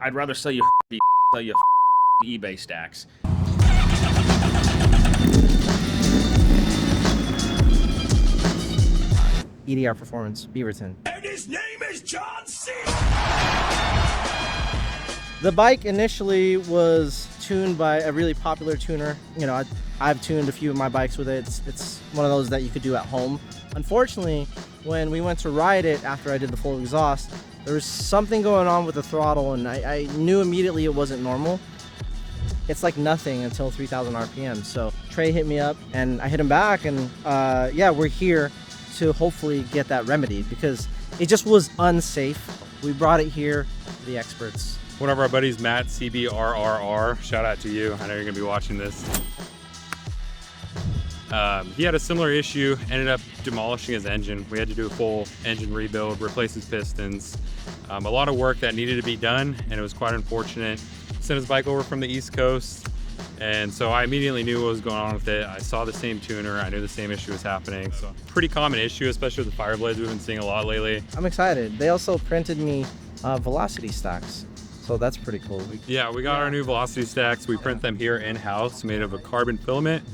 I'd rather sell you sell you eBay stacks. EDR Performance, Beaverton. And his name is John C. The bike initially was tuned by a really popular tuner. You know, I've tuned a few of my bikes with it. It's one of those that you could do at home. Unfortunately, when we went to ride it after I did the full exhaust, there was something going on with the throttle, and I knew immediately it wasn't normal. It's like nothing until 3,000 RPM. So Trey hit me up, and I hit him back, and yeah, we're here to hopefully get that remedied because it just was unsafe. We brought it here to the experts. One of our buddies, Matt, CBRRR, shout out to you. I know you're gonna be watching this. He had a similar issue, ended up demolishing his engine. We had to do a full engine rebuild, replace his pistons. A lot of work that needed to be done, and it was quite unfortunate. Sent his bike over from the East Coast, and so I immediately knew what was going on with it. I saw the same tuner, I knew the same issue was happening. So pretty common issue, especially with the Fireblades we've been seeing a lot lately. I'm excited. They also printed me Velocity Stacks, so that's pretty cool. Yeah, we got our new Velocity Stacks. We print them here in-house, made of a carbon filament.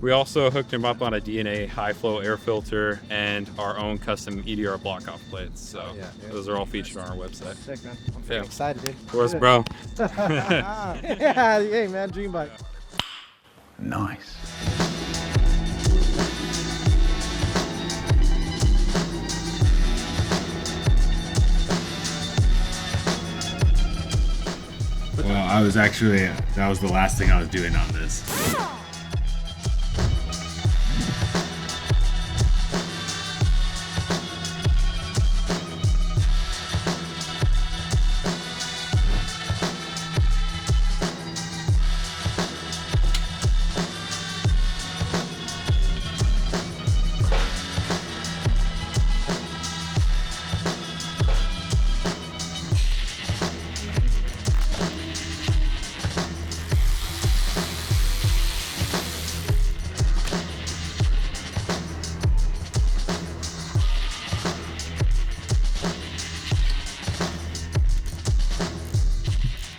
We also hooked him up on a DNA high flow air filter and our own custom EDR Block-Off Plates. So those are all featured on our website. Sick, man. I'm very excited, dude. Of course, bro. Yeah, hey, man, dream bike. Nice. Well, that was the last thing I was doing on this.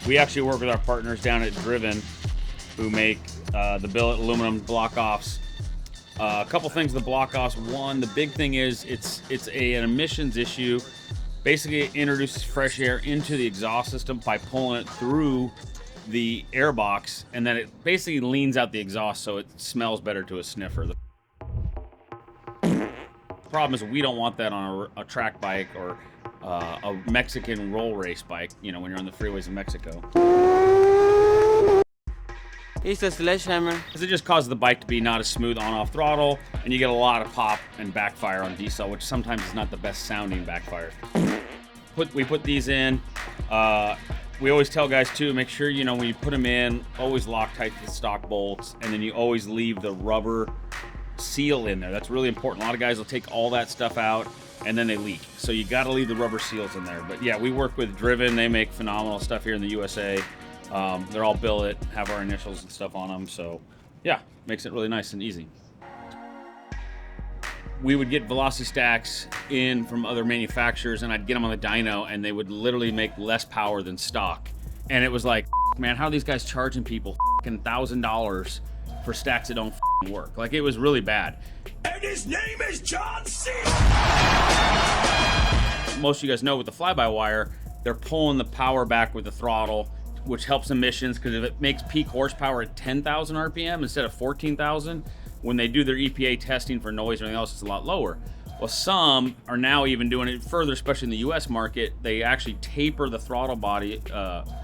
We actually work with our partners down at Driven who make the billet aluminum block-offs. A couple things with the block-offs. One, the big thing is it's an emissions issue. Basically, it introduces fresh air into the exhaust system by pulling it through the air box, and then it basically leans out the exhaust so it smells better to a sniffer. The problem is we don't want that on a track bike or a Mexican roll race bike, you know, when you're on the freeways of Mexico. It's a sledgehammer. Because it just causes the bike to be not as smooth on-off throttle, and you get a lot of pop and backfire on diesel, which sometimes is not the best sounding backfire. We put these in. We always tell guys too, make sure, you know, when you put them in, always Loctite the stock bolts, and then you always leave the rubber seal in there. That's really important. A lot of guys will take all that stuff out and then they leak. So you got to leave the rubber seals in there. But yeah, we work with Driven. They make phenomenal stuff here in the USA. They're all billet, have our initials and stuff on them. So yeah, makes it really nice and easy. We would get Velocity Stacks in from other manufacturers, and I'd get them on the dyno, and they would literally make less power than stock. And it was like, man, how are these guys charging people $1,000 for stacks that don't work? Like, it was really bad. And his name is John C. Most of you guys know with the fly-by-wire, they're pulling the power back with the throttle, which helps emissions, because if it makes peak horsepower at 10,000 RPM instead of 14,000, when they do their EPA testing for noise or anything else, it's a lot lower. Well, some are now even doing it further, especially in the US market. They actually taper the throttle body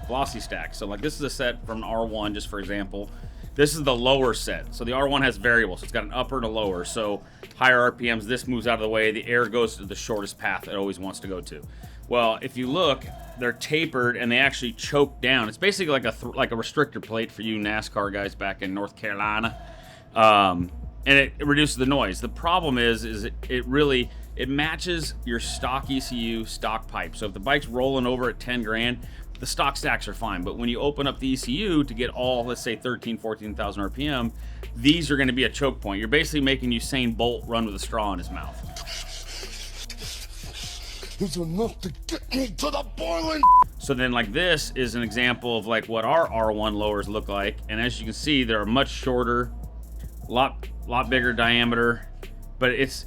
Velocity Stack. So like, this is a set from R1, just for example. This is the lower set. So the R1 has variables. So it's got an upper and a lower. So higher RPMs, this moves out of the way. The air goes to the shortest path it always wants to go to. Well, if you look, they're tapered and they actually choke down. It's basically like a restrictor plate for you NASCAR guys back in North Carolina. And it reduces the noise. The problem is it matches your stock ECU stock pipe. So if the bike's rolling over at 10 grand, the stock stacks are fine. But when you open up the ECU to get all, let's say 14,000 RPM, these are gonna be a choke point. You're basically making Usain Bolt run with a straw in his mouth. is enough to get me to the boiling. So then like this is an example of like what our R1 lowers look like. And as you can see, they're much shorter, lot bigger diameter, but it's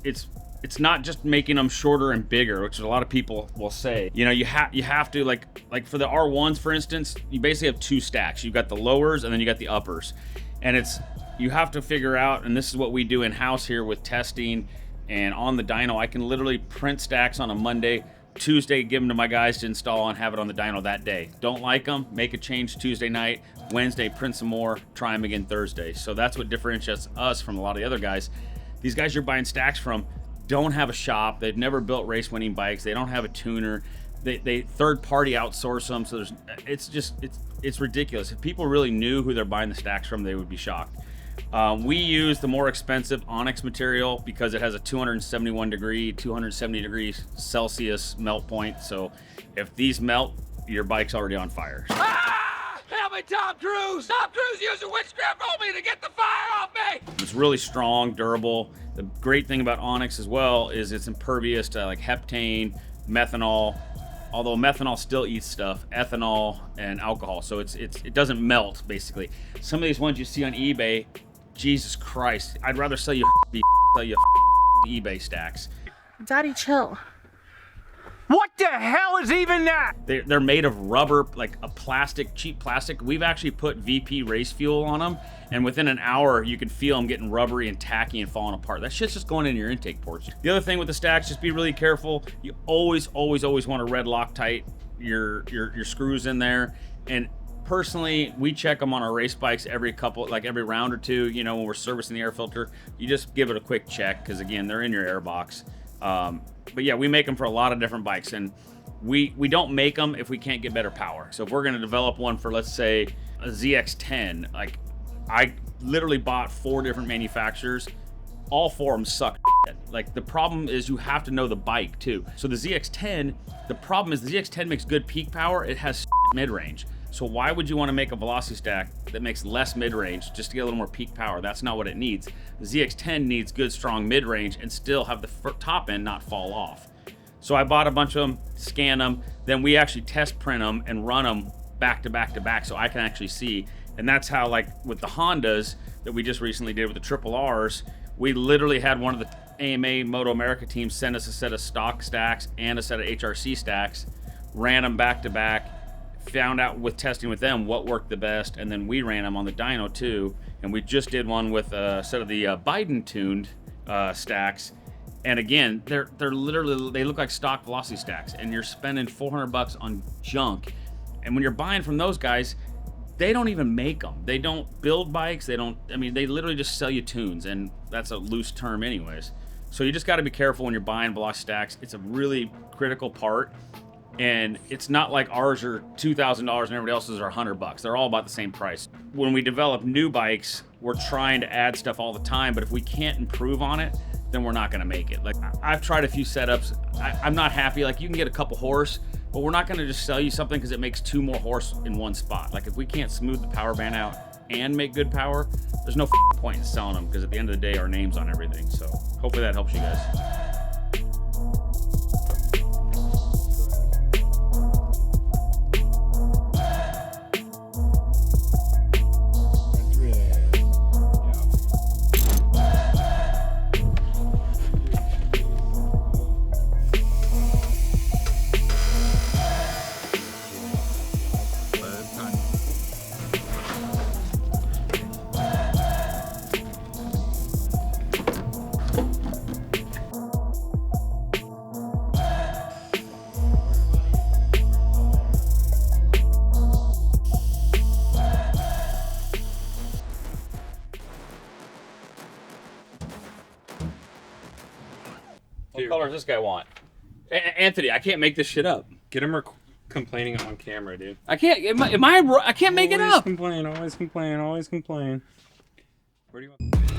not just making them shorter and bigger, which a lot of people will say. You know, you have to like for the R1s, for instance, you basically have two stacks. You've got the lowers and then you got the uppers. And you have to figure out, and this is what we do in-house here with testing and on the dyno. I can literally print stacks on a Monday, Tuesday, give them to my guys to install and have it on the dyno that day. Don't like them, make a change Tuesday night, Wednesday, print some more, try them again Thursday. So that's what differentiates us from a lot of the other guys. These guys you're buying stacks from don't have a shop. They've never built race winning bikes. They don't have a tuner. They third party outsource them. So it's ridiculous. If people really knew who they're buying the stacks from, they would be shocked. We use the more expensive onyx material because it has a 270 degrees Celsius melt point. So if these melt, your bike's already on fire. Ah! Help me, Tom Cruise! Tom Cruise using witchcraft only to get the fire off me! It's really strong, durable. The great thing about onyx as well is it's impervious to like heptane, methanol, although methanol still eats stuff, ethanol and alcohol. So it doesn't melt basically. Some of these ones you see on eBay, Jesus Christ, I'd rather sell you eBay stacks. Daddy, chill. What the hell is even that? They're made of rubber, like a plastic, cheap plastic. We've actually put VP race fuel on them, and within an hour, you can feel them getting rubbery and tacky and falling apart. That shit's just going in your intake ports. The other thing with the stacks, just be really careful. You always want to red Loctite your screws in there. And personally, we check them on our race bikes every round or two. You know, when we're servicing the air filter, you just give it a quick check because again, they're in your air box. But yeah, we make them for a lot of different bikes, and we don't make them if we can't get better power. So if we're going to develop one for, let's say, a ZX10, like I literally bought 4 different manufacturers. All 4 of them suck. Like the problem is you have to know the bike too. So the ZX10, the problem is the ZX10 makes good peak power. It has mid-range. So why would you want to make a velocity stack that makes less mid-range just to get a little more peak power? That's not what it needs. The ZX10 needs good, strong mid-range and still have the top end not fall off. So I bought a bunch of them, scan them, then we actually test print them and run them back to back to back so I can actually see. And that's how, like with the Hondas that we just recently did with the Triple Rs, we literally had one of the AMA Moto America teams send us a set of stock stacks and a set of HRC stacks, ran them back to back, found out with testing with them what worked the best, and then we ran them on the dyno too. And we just did one with a set of the Biden tuned stacks, and again they're literally, they look like stock velocity stacks, and you're spending $400 on junk. And when you're buying from those guys, they don't even make them. They don't build bikes. They literally just sell you tunes, and that's a loose term anyways. So you just got to be careful when you're buying velocity stacks. It's a really critical part. And it's not like ours are $2,000 and everybody else's are $100. They're all about the same price. When we develop new bikes, we're trying to add stuff all the time, but if we can't improve on it, then we're not gonna make it. Like I've tried a few setups. I'm not happy. Like you can get a couple horse, but we're not gonna just sell you something because it makes 2 more horse in one spot. Like if we can't smooth the power band out and make good power, there's no point in selling them because at the end of the day, our name's on everything. So hopefully that helps you guys. What color does this guy want? Anthony, I can't make this shit up. Get him complaining on camera, dude. I can't. I can't make it up. Always complain. Always complain. Always complain. Where do you want?